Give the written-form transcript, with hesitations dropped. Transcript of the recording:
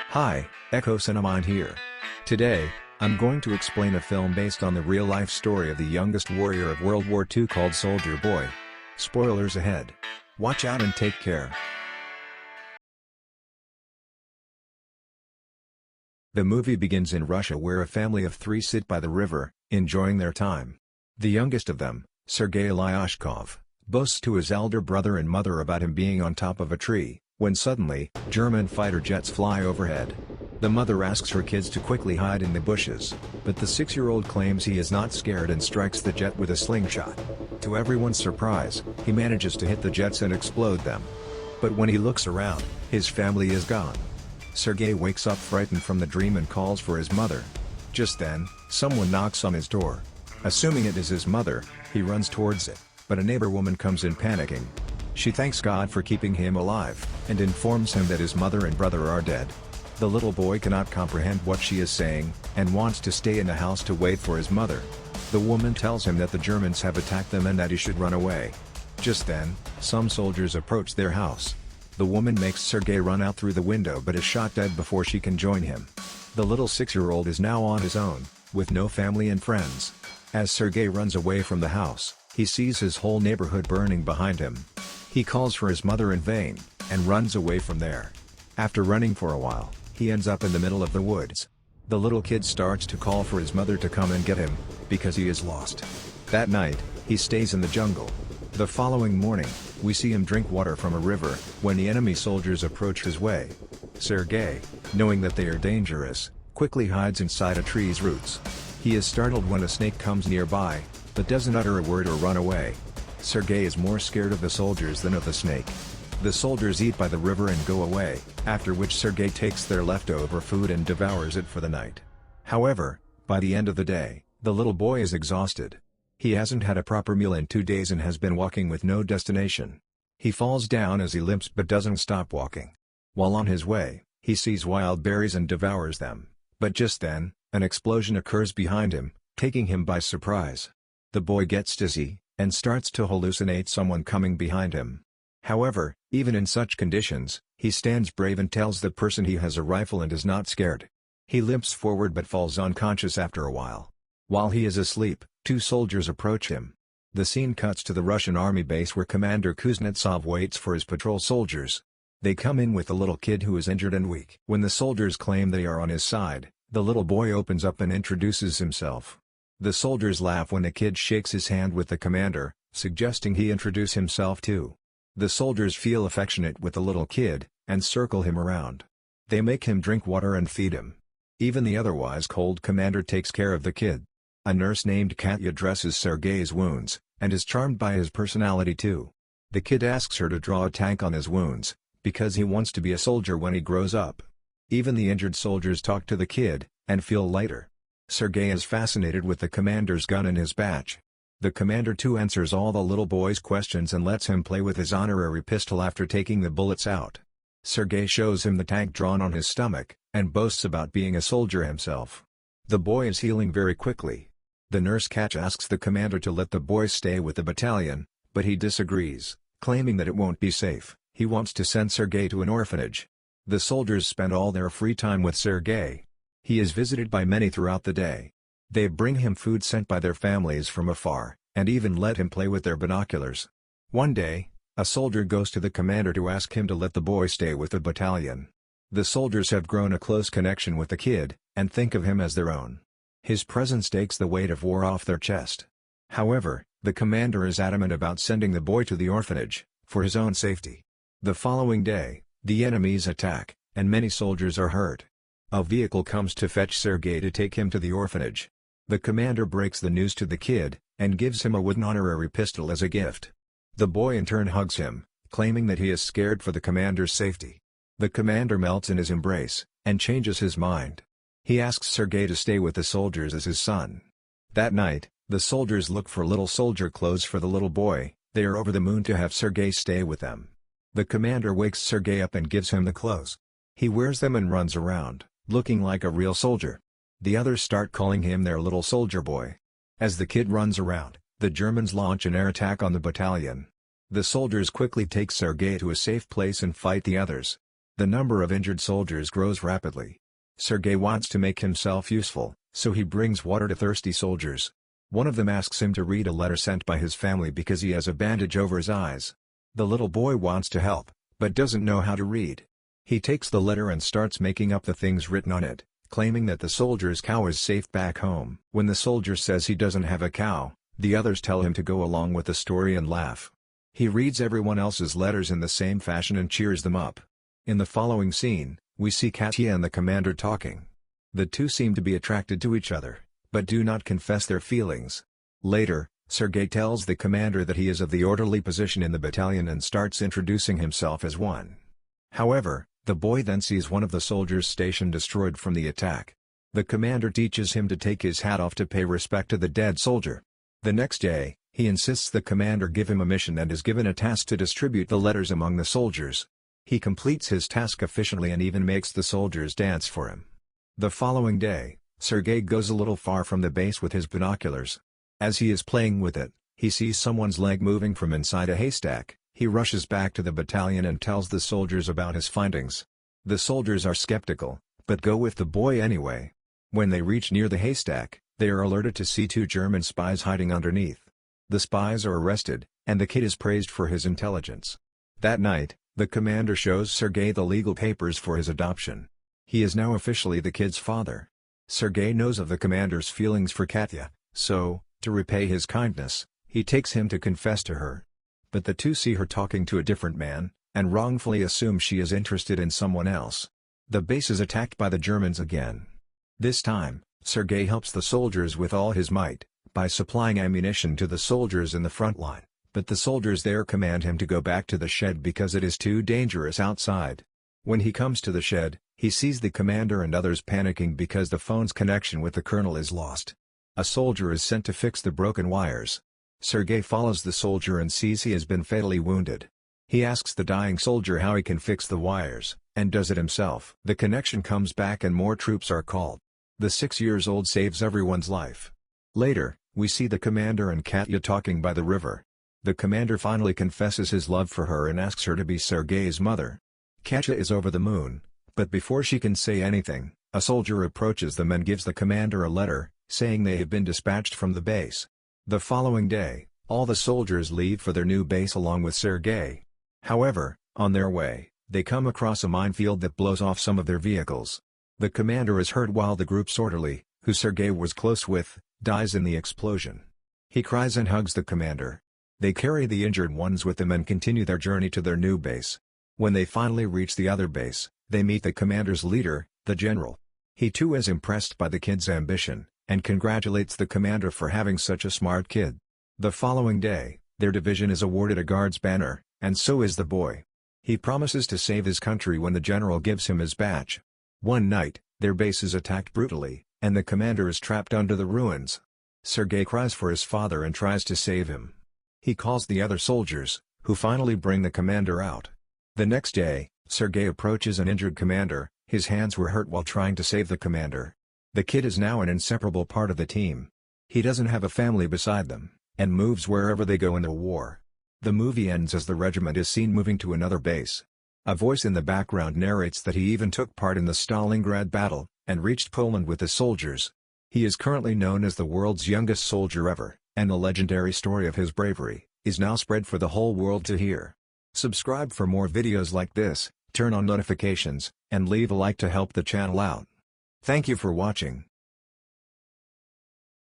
Hi, Echo Cinemind here. Today, I'm going to explain a film based on the real-life story of the youngest warrior of World War II called Soldier Boy. Spoilers ahead. Watch out and take care. The movie begins in Russia where a family of three sit by the river, enjoying their time. The youngest of them, Sergey Aleshkov, boasts to his elder brother and mother about him being on top of a tree, when suddenly, German fighter jets fly overhead. The mother asks her kids to quickly hide in the bushes, but the 6-year-old claims he is not scared and strikes the jet with a slingshot. To everyone's surprise, he manages to hit the jets and explode them. But when he looks around, his family is gone. Sergey wakes up frightened from the dream and calls for his mother. Just then, someone knocks on his door. Assuming it is his mother, he runs towards it, but a neighbor woman comes in panicking. She thanks God for keeping him alive, and informs him that his mother and brother are dead. The little boy cannot comprehend what she is saying, and wants to stay in the house to wait for his mother. The woman tells him that the Germans have attacked them and that he should run away. Just then, some soldiers approach their house. The woman makes Sergey run out through the window but is shot dead before she can join him. The little 6-year-old is now on his own, with no family and friends. As Sergey runs away from the house, he sees his whole neighborhood burning behind him. He calls for his mother in vain, and runs away from there. After running for a while, he ends up in the middle of the woods. The little kid starts to call for his mother to come and get him, because he is lost. That night, he stays in the jungle. The following morning, we see him drink water from a river, when the enemy soldiers approach his way. Sergey, knowing that they are dangerous, quickly hides inside a tree's roots. He is startled when a snake comes nearby, but doesn't utter a word or run away. Sergey is more scared of the soldiers than of the snake. The soldiers eat by the river and go away, after which Sergey takes their leftover food and devours it for the night. However, by the end of the day, the little boy is exhausted. He hasn't had a proper meal in 2 days and has been walking with no destination. He falls down as he limps but doesn't stop walking. While on his way, he sees wild berries and devours them, but just then, an explosion occurs behind him, taking him by surprise. The boy gets dizzy, and starts to hallucinate someone coming behind him. However, even in such conditions, he stands brave and tells the person he has a rifle and is not scared. He limps forward but falls unconscious after a while. While he is asleep, 2 soldiers approach him. The scene cuts to the Russian army base where Commander Kuznetsov waits for his patrol soldiers. They come in with the little kid who is injured and weak. When the soldiers claim they are on his side, the little boy opens up and introduces himself. The soldiers laugh when the kid shakes his hand with the commander, suggesting he introduce himself too. The soldiers feel affectionate with the little kid, and circle him around. They make him drink water and feed him. Even the otherwise cold commander takes care of the kid. A nurse named Katya dresses Sergey's wounds, and is charmed by his personality too. The kid asks her to draw a tank on his wounds, because he wants to be a soldier when he grows up. Even the injured soldiers talk to the kid, and feel lighter. Sergey is fascinated with the commander's gun and his badge. The commander too answers all the little boy's questions and lets him play with his honorary pistol after taking the bullets out. Sergey shows him the tank drawn on his stomach, and boasts about being a soldier himself. The boy is healing very quickly. The nurse Katya asks the commander to let the boy stay with the battalion, but he disagrees, claiming that it won't be safe. He wants to send Sergey to an orphanage. The soldiers spend all their free time with Sergey. He is visited by many throughout the day. They bring him food sent by their families from afar, and even let him play with their binoculars. One day, a soldier goes to the commander to ask him to let the boy stay with the battalion. The soldiers have grown a close connection with the kid, and think of him as their own. His presence takes the weight of war off their chest. However, the commander is adamant about sending the boy to the orphanage, for his own safety. The following day, the enemies attack, and many soldiers are hurt. A vehicle comes to fetch Sergey to take him to the orphanage. The commander breaks the news to the kid, and gives him a wooden honorary pistol as a gift. The boy in turn hugs him, claiming that he is scared for the commander's safety. The commander melts in his embrace, and changes his mind. He asks Sergey to stay with the soldiers as his son. That night, the soldiers look for little soldier clothes for the little boy. They are over the moon to have Sergey stay with them. The commander wakes Sergey up and gives him the clothes. He wears them and runs around, looking like a real soldier. The others start calling him their little soldier boy. As the kid runs around, the Germans launch an air attack on the battalion. The soldiers quickly take Sergey to a safe place and fight the others. The number of injured soldiers grows rapidly. Sergey wants to make himself useful, so he brings water to thirsty soldiers. One of them asks him to read a letter sent by his family because he has a bandage over his eyes. The little boy wants to help, but doesn't know how to read. He takes the letter and starts making up the things written on it, claiming that the soldier's cow is safe back home. When the soldier says he doesn't have a cow, the others tell him to go along with the story and laugh. He reads everyone else's letters in the same fashion and cheers them up. In the following scene, we see Katya and the commander talking. The two seem to be attracted to each other, but do not confess their feelings. Later, Sergey tells the commander that he is of the orderly position in the battalion and starts introducing himself as one. However, the boy then sees one of the soldiers' station destroyed from the attack. The commander teaches him to take his hat off to pay respect to the dead soldier. The next day, he insists the commander give him a mission and is given a task to distribute the letters among the soldiers. He completes his task efficiently and even makes the soldiers dance for him. The following day, Sergey goes a little far from the base with his binoculars. As he is playing with it, he sees someone's leg moving from inside a haystack. He rushes back to the battalion and tells the soldiers about his findings. The soldiers are skeptical, but go with the boy anyway. When they reach near the haystack, they are alerted to see two German spies hiding underneath. The spies are arrested, and the kid is praised for his intelligence. That night, the commander shows Sergey the legal papers for his adoption. He is now officially the kid's father. Sergey knows of the commander's feelings for Katya, so, to repay his kindness, he takes him to confess to her. But the two see her talking to a different man, and wrongfully assume she is interested in someone else. The base is attacked by the Germans again. This time, Sergey helps the soldiers with all his might, by supplying ammunition to the soldiers in the front line, but the soldiers there command him to go back to the shed because it is too dangerous outside. When he comes to the shed, he sees the commander and others panicking because the phone's connection with the colonel is lost. A soldier is sent to fix the broken wires. Sergey follows the soldier and sees he has been fatally wounded. He asks the dying soldier how he can fix the wires, and does it himself. The connection comes back and more troops are called. The 6-year-old saves everyone's life. Later, we see the commander and Katya talking by the river. The commander finally confesses his love for her and asks her to be Sergey's mother. Katya is over the moon, but before she can say anything, a soldier approaches them and gives the commander a letter, saying they have been dispatched from the base. The following day, all the soldiers leave for their new base along with Sergey. However, on their way, they come across a minefield that blows off some of their vehicles. The commander is hurt while the group's orderly, who Sergey was close with, dies in the explosion. He cries and hugs the commander. They carry the injured ones with them and continue their journey to their new base. When they finally reach the other base, they meet the commander's leader, the general. He too is impressed by the kid's ambition, and congratulates the commander for having such a smart kid. The following day, their division is awarded a guard's banner, and so is the boy. He promises to save his country when the general gives him his badge. One night, their base is attacked brutally, and the commander is trapped under the ruins. Sergey cries for his father and tries to save him. He calls the other soldiers, who finally bring the commander out. The next day, Sergey approaches an injured commander. His hands were hurt while trying to save the commander. The kid is now an inseparable part of the team. He doesn't have a family beside them, and moves wherever they go in the war. The movie ends as the regiment is seen moving to another base. A voice in the background narrates that he even took part in the Stalingrad battle, and reached Poland with the soldiers. He is currently known as the world's youngest soldier ever, and the legendary story of his bravery is now spread for the whole world to hear. Subscribe for more videos like this, turn on notifications, and leave a like to help the channel out. Thank you for watching.